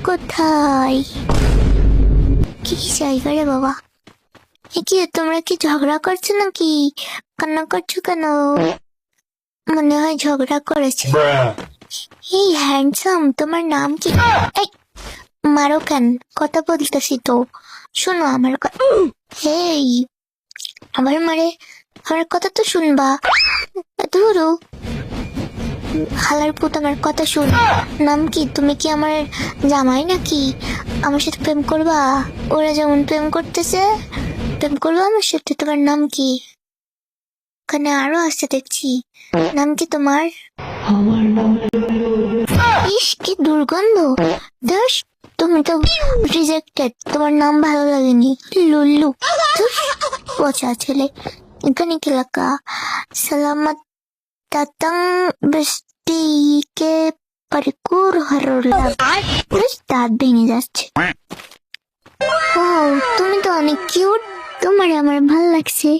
কোথায়? কি জায়গা রে বাবা? কি তোমরা কি ঝগড়া করছো নাকি? কান্না করছো কেন? মনে হয় ঝগড়া করেছে। এই হ্যান্ডসাম, তোমার নাম কি? এই মারো কেন? কথা বলতেছি তো, শোনো আমার কথা। হেই, আবার মারে? আমার কথা তো শুনবা। ধরো হালার পুত, আমার কথা শুন। নাম কি? তুমি কি আমার জামাই নাকি? আমার সাথে প্রেম করবা? ওরা যেমন প্রেম করতেছে প্রেম করবো আমার সাথে? তোমার নাম কি? ওখানে আরো আসতে দেখছি। নাম কি তোমার? ইস, কি দুর্গন্ধ! দোষ, তুমি তো রিজেক্টেড। তোমার নাম ভালো লাগেনি। লুল্লু, পচা ছেলে। এখানে কি লেখা? সালামত datang besti ke parkur harulam। দাঁত ভেঙে যাচ্ছে। ও, তুমি তো অনেক কিউট, তোমার আমার ভাল লাগছে।